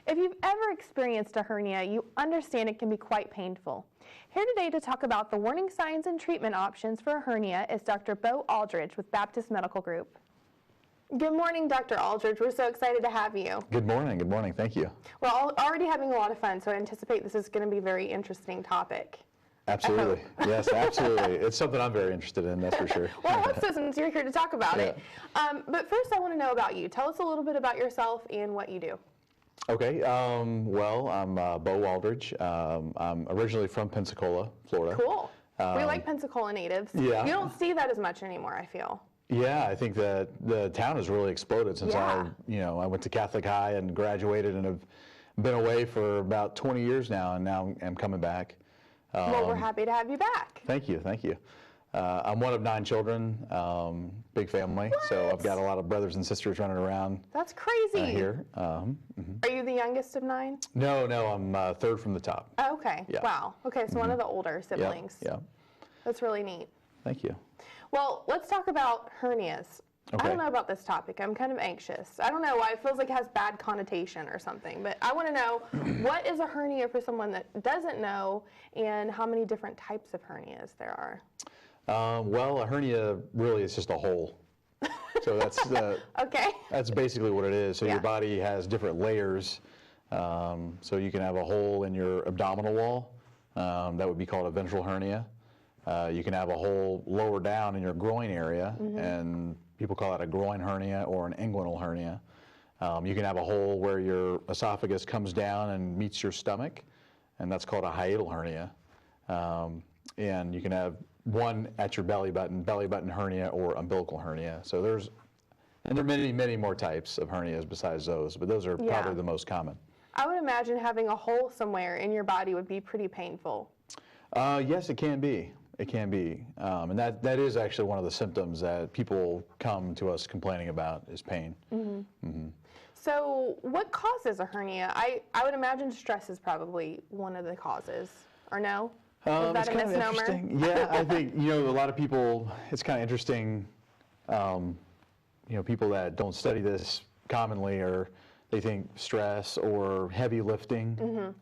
If you've ever experienced a hernia, you understand it can be quite painful. Here today to talk about the warning signs and treatment options for a hernia is Dr. Beau Aldridge with Baptist Medical Group. Good morning, Dr. Aldridge. We're so excited to have you. Good morning. Good morning. Thank you. We're already having a lot of fun, so I anticipate this is going to be a very interesting topic. Absolutely. Yes, absolutely. It's something I'm very interested in, that's for sure. Well, I hope so, since you're here to talk about it. But first, I want to know about you. Tell us a little bit about yourself and what you do. Okay. Well, I'm Beau Aldridge. I'm originally from Pensacola, Florida. Cool. We like Pensacola natives. Yeah. You don't see that as much anymore, I feel. Yeah, I think that the town has really exploded since I went to Catholic High and graduated and have been away for about 20 years now, and now I'm coming back. Well, we're happy to have you back. Thank you, thank you. I'm one of 9 children, big family, so I've got a lot of brothers and sisters running around. That's crazy. Here. Are you the youngest of 9? No, I'm third from the top. Oh, okay, Yeah. wow. Okay, so one of the older siblings. Yeah. That's really neat. Thank you. Well, let's talk about hernias. Okay. I don't know about this topic. I'm kind of anxious. I don't know why. It feels like it has bad connotation or something. But I want to know, what is a hernia for someone that doesn't know, and how many different types of hernias there are? Well, a hernia really is just a hole. So that's Okay. That's basically what it is. So Yeah. your body has different layers. So you can have a hole in your abdominal wall. That would be called a ventral hernia. You can have a hole lower down in your groin area, and people call that a groin hernia or an inguinal hernia. You can have a hole where your esophagus comes down and meets your stomach, and that's called a hiatal hernia. And you can have one at your belly button hernia or umbilical hernia. So there are many, many more types of hernias besides those, but those are probably the most common. I would imagine having a hole somewhere in your body would be pretty painful. Yes, it can be. It can be, and that is actually one of the symptoms that people come to us complaining about is pain. So what causes a hernia? I would imagine stress is probably one of the causes, or no? Is that a misnomer? Yeah, I think, a lot of people, it's kind of interesting, people that don't study this commonly, or they think stress or heavy lifting,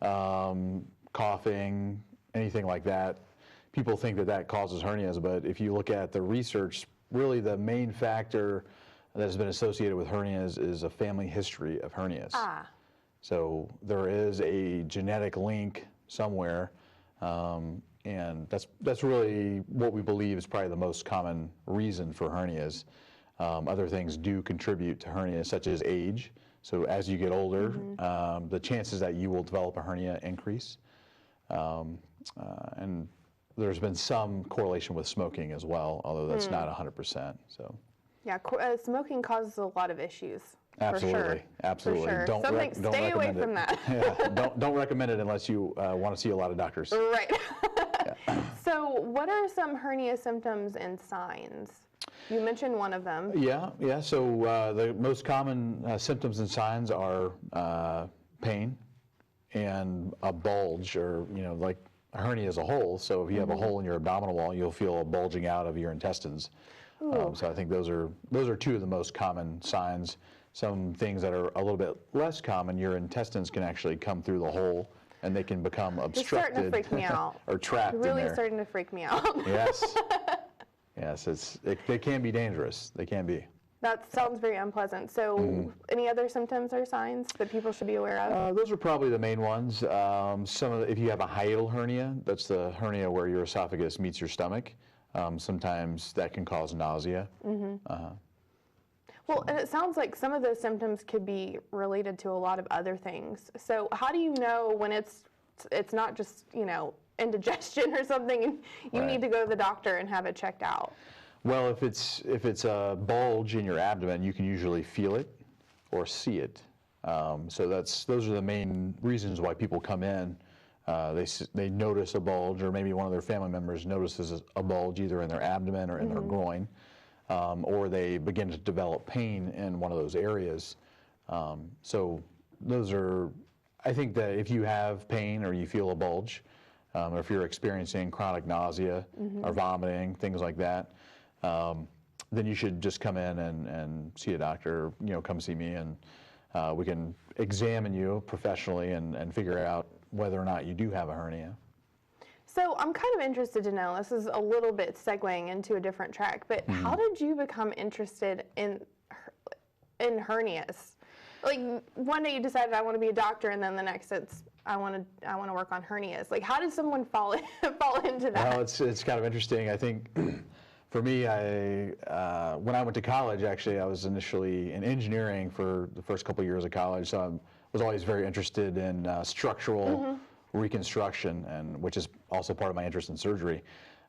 coughing, anything like that. People think that causes hernias, but if you look at the research, really the main factor that has been associated with hernias is a family history of hernias. So there is a genetic link somewhere, and that's really what we believe is probably the most common reason for hernias. Other things do contribute to hernias, such as age. So as you get older, the chances that you will develop a hernia increase. And there's been some correlation with smoking as well, although that's not 100%. So. Yeah, smoking causes a lot of issues. Absolutely, for sure. absolutely. For sure. Don't stay away from that. Yeah, don't recommend it unless you want to see a lot of doctors. Right. So, what are some hernia symptoms and signs? You mentioned one of them. Yeah. So the most common symptoms and signs are pain and a bulge, or like a hernia as a hole. So if you have a hole in your abdominal wall, you'll feel a bulging out of your intestines. So I think those are 2 of the most common signs. Some things that are a little bit less common, your intestines can actually come through the hole, and they can become obstructed. You're starting to freak me out. Or trapped You're really in there. starting to freak me out. Yes, they can be dangerous. They can be. That sounds very unpleasant. So any other symptoms or signs that people should be aware of? Those are probably the main ones. If you have a hiatal hernia, that's the hernia where your esophagus meets your stomach. Sometimes that can cause nausea. Well, and it sounds like some of those symptoms could be related to a lot of other things. So how do you know when it's not just, indigestion or something, and you need to go to the doctor and have it checked out? Well, if it's a bulge in your abdomen, you can usually feel it or see it. So those are the main reasons why people come in. They notice a bulge, or maybe one of their family members notices a bulge either in their abdomen or in their groin, or they begin to develop pain in one of those areas. So those are, I think that if you have pain or you feel a bulge, or if you're experiencing chronic nausea or vomiting, things like that, then you should just come in and see a doctor, come see me, and we can examine you professionally and figure out whether or not you do have a hernia. So I'm kind of interested to know, this is a little bit segueing into a different track, but how did you become interested in hernias? Like one day you decided I want to be a doctor, and then the next it's I want to work on hernias. Like how did someone fall into that? Well, it's kind of interesting. I think for me, when I went to college, actually, I was initially in engineering for the first couple of years of college, so I was always very interested in structural reconstruction, and which is also part of my interest in surgery.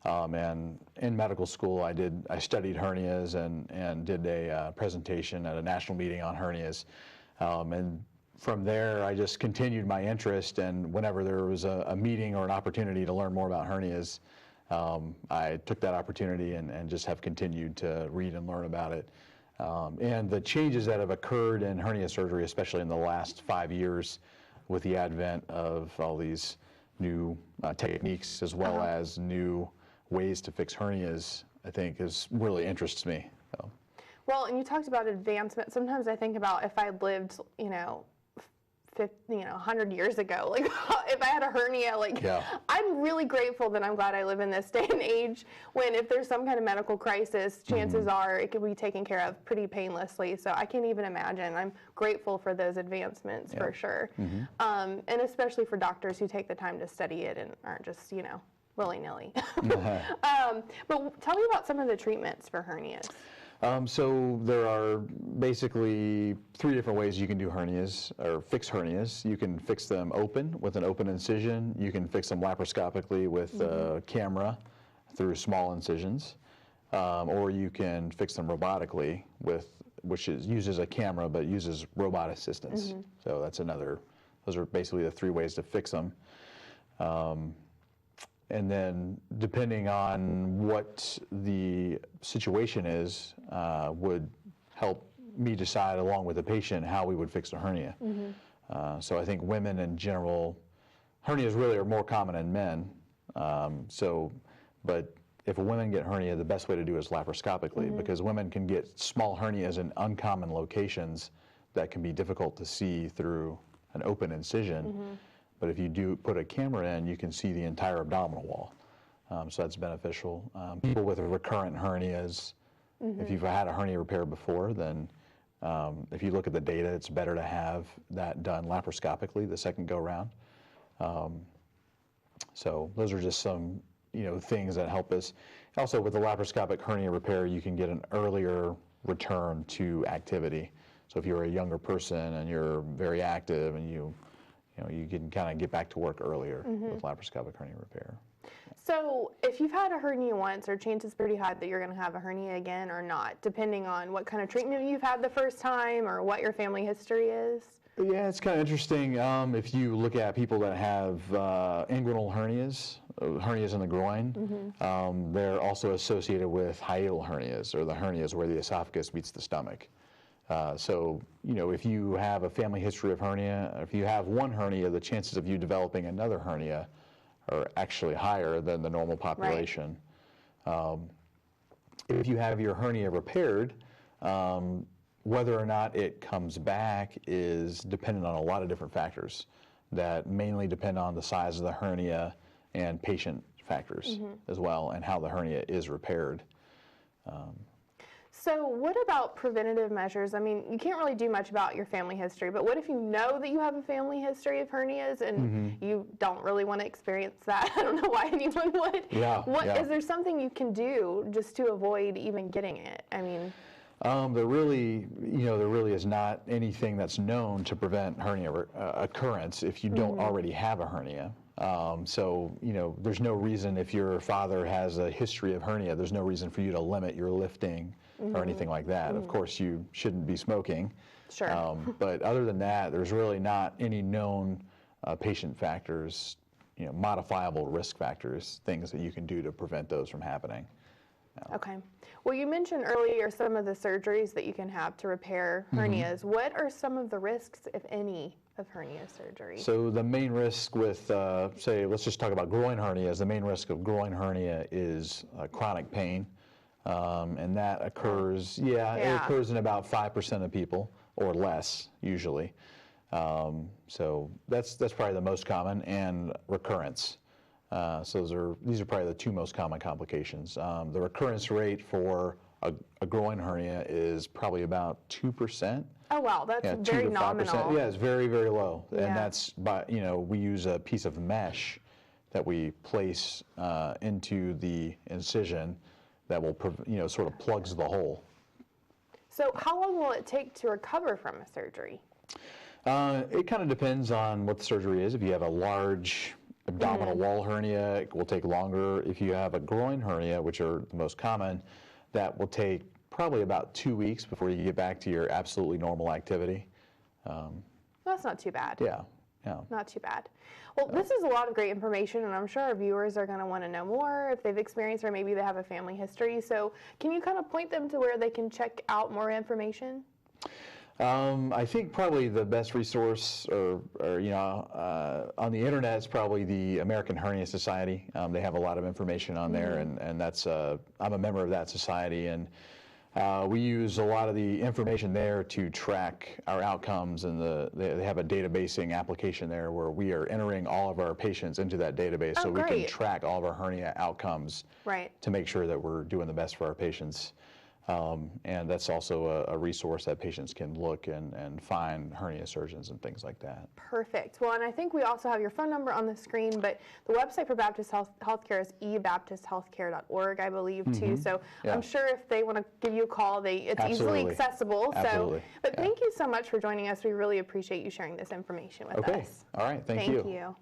And in medical school, I studied hernias and did a presentation at a national meeting on hernias. And from there, I just continued my interest, and whenever there was a meeting or an opportunity to learn more about hernias, I took that opportunity and just have continued to read and learn about it. And the changes that have occurred in hernia surgery, especially in the last 5 years, with the advent of all these new techniques as well as new ways to fix hernias, I think really interests me. So. Well, and you talked about advancement. Sometimes I think about if I lived, 100 years ago, like if I had a hernia, I'm really grateful that I'm glad I live in this day and age when if there's some kind of medical crisis, chances are it could be taken care of pretty painlessly. So I can't even imagine. I'm grateful for those advancements for sure. And especially for doctors who take the time to study it and aren't just, willy-nilly. But tell me about some of the treatments for hernias. So there are basically 3 different ways you can do hernias or fix hernias. You can fix them open with an open incision. You can fix them laparoscopically with a camera through small incisions, or you can fix them robotically which uses a camera but uses robot assistance. So that's those are basically the 3 ways to fix them. And then depending on what the situation is, would help me decide along with the patient how we would fix a hernia. So I think women in general, hernias really are more common in men. But if women get hernia, the best way to do it is laparoscopically because women can get small hernias in uncommon locations that can be difficult to see through an open incision. But if you do put a camera in, you can see the entire abdominal wall. So that's beneficial. People with recurrent hernias, if you've had a hernia repair before, then if you look at the data, it's better to have that done laparoscopically the second go round. So those are just some things that help us. Also with the laparoscopic hernia repair, you can get an earlier return to activity. So if you're a younger person and you're very active and you can kind of get back to work earlier with laparoscopic hernia repair. So if you've had a hernia once, are chances pretty high that you're going to have a hernia again or not, depending on what kind of treatment you've had the first time or what your family history is? Yeah, it's kind of interesting. If you look at people that have inguinal hernias, hernias in the groin, they're also associated with hiatal hernias, or the hernias where the esophagus meets the stomach. So, if you have a family history of hernia, if you have one hernia, the chances of you developing another hernia are actually higher than the normal population. Right. If you have your hernia repaired, whether or not it comes back is dependent on a lot of different factors that mainly depend on the size of the hernia and patient factors as well, and how the hernia is repaired. So what about preventative measures? I mean, you can't really do much about your family history, but what if you know that you have a family history of hernias and you don't really want to experience that? I don't know why anyone would. Is there something you can do just to avoid even getting it? I mean, there really is not anything that's known to prevent hernia occurrence if you don't already have a hernia. So, there's no reason if your father has a history of hernia, there's no reason for you to limit your lifting or anything like that. Of course, you shouldn't be smoking. Sure. But other than that, there's really not any known patient factors, modifiable risk factors, things that you can do to prevent those from happening. Okay. Well, you mentioned earlier some of the surgeries that you can have to repair hernias. What are some of the risks, if any, of hernia surgery? So the main risk with, let's just talk about groin hernias. The main risk of groin hernia is chronic pain. And that occurs, it occurs in about 5% of people, or less, usually. So that's probably the most common, and recurrence. So these are probably the two most common complications. The recurrence rate for a groin hernia is probably about 2%. Oh wow, that's Yeah, very 2 to 5%. nominal. Yeah, it's very, very low. Yeah. And that's by, we use a piece of mesh that we place into the incision that will, sort of plugs the hole. So how long will it take to recover from a surgery? It kind of depends on what the surgery is. If you have a large abdominal wall hernia, it will take longer. If you have a groin hernia, which are the most common, that will take probably about 2 weeks before you get back to your absolutely normal activity. That's not too bad. Yeah, yeah. Not too bad. Well, this is a lot of great information, and I'm sure our viewers are going to want to know more if they've experienced or maybe they have a family history. So can you kind of point them to where they can check out more information? I think probably the best resource, on the internet is probably the American Hernia Society. They have a lot of information on there, and that's I'm a member of that society, and we use a lot of the information there to track our outcomes, and they have a databasing application there where we are entering all of our patients into that database, so we can track all of our hernia outcomes to make sure that we're doing the best for our patients. And that's also a resource that patients can look and find hernia surgeons and things like that. Perfect. Well, and I think we also have your phone number on the screen, but the website for Baptist Healthcare is ebaptisthealthcare.org, I believe, too. So I'm sure if they want to give you a call, it's easily accessible. Absolutely. But thank you so much for joining us. We really appreciate you sharing this information with us. All right. Thank you. Thank you.